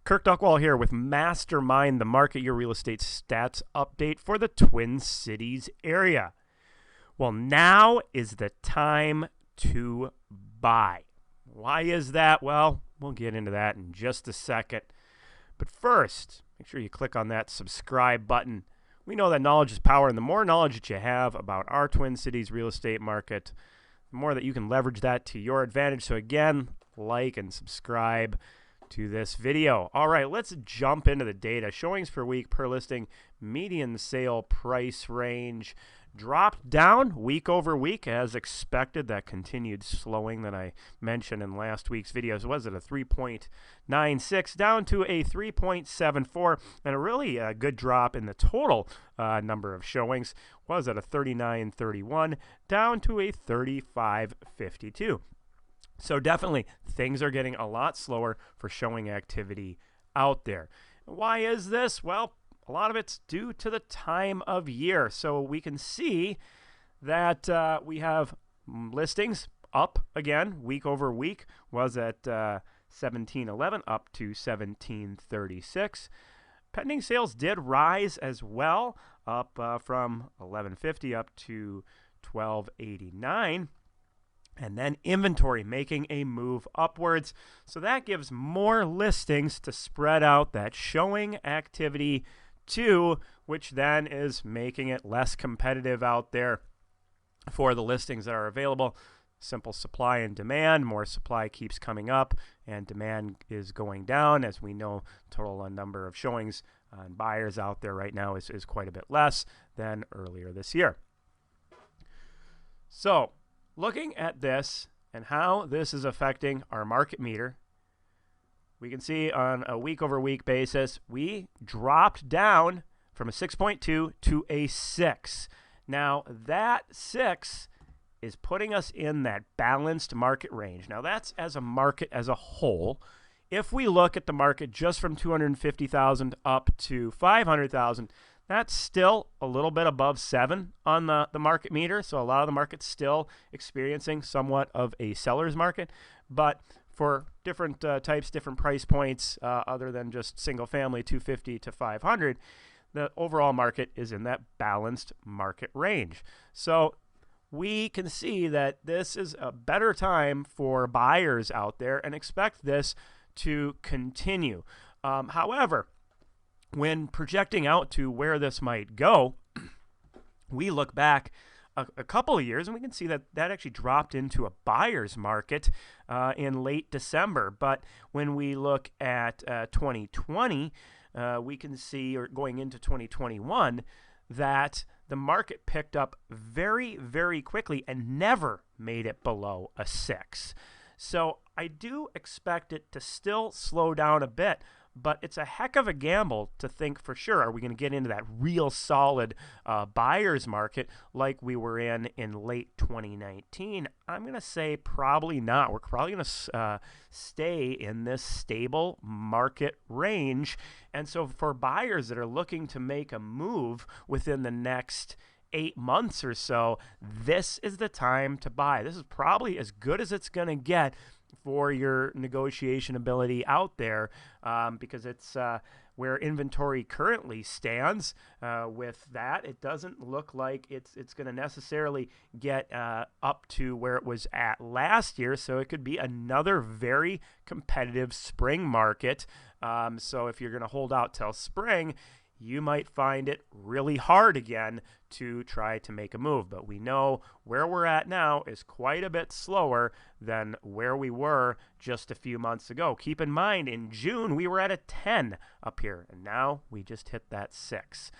Kirk Duckwall here with Mastermind, the Market Your Real Estate Stats update for the Twin Cities area. Well, now is the time to buy. Why is that? Well, we'll get into that in just a second. But first, make sure you click on that subscribe button. We know that knowledge is power, and the more knowledge that you have about our Twin Cities real estate market, the more that you can leverage that to your advantage. So again, like and subscribe to this video. All right, let's jump into the data. Showings per week per listing, median sale price range dropped down week over week as expected. That continued slowing that I mentioned in last week's videos. Was it a 3.96 down to a 3.74, and a really good drop in the total number of showings. Was at a 39.31 down to a 35.52. So definitely things are getting a lot slower for showing activity out there. Why is this? Well, a lot of it's due to the time of year. So we can see that we have listings up again week over week. Was at 1711 up to 1736. Pending sales did rise as well, up from 1150 up to 1289. And then inventory making a move upwards. So that gives more listings to spread out that showing activity to, which then is making it less competitive out there for the listings that are available. Simple supply and demand. More supply keeps coming up and demand is going down. As we know, total number of showings and buyers out there right now is quite a bit less than earlier this year. So looking at this and how this is affecting our market meter, we can see on a week over week basis, we dropped down from a 6.2 to a 6. Now that 6 is putting us in that balanced market range. Now that's as a market as a whole. If we look at the market just from 250,000 up to 500,000, that's still a little bit above 7 on the market meter. So a lot of the market's still experiencing somewhat of a seller's market. But for different types, different price points, other than just single family 250 to 500, the overall market is in that balanced market range. So we can see that this is a better time for buyers out there and expect this to continue. However, when projecting out to where this might go, we look back a couple of years and we can see that that actually dropped into a buyer's market in late December. But when we look at 2020, we can see, or going into 2021, that the market picked up very, very quickly and never made it below a 6. So I do expect it to still slow down a bit, but it's a heck of a gamble to think for sure, are we going to get into that real solid buyer's market like we were in late 2019? I'm going to say probably not. We're probably going to stay in this stable market range. And so for buyers that are looking to make a move within the next 8 months or so, this is the time to buy. This is probably as good as it's going to get for your negotiation ability out there, because it's where inventory currently stands. With that, it doesn't look like it's going to necessarily get up to where it was at last year, so it could be another very competitive spring market. So if you're going to hold out till spring, you might find it really hard again to try to make a move. But we know where we're at now is quite a bit slower than where we were just a few months ago. Keep in mind, in June, we were at a 10 up here, and now we just hit that 6.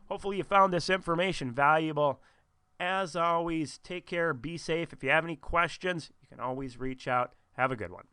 Hopefully you found this information valuable. As always, take care, be safe. If you have any questions, you can always reach out. Have a good one.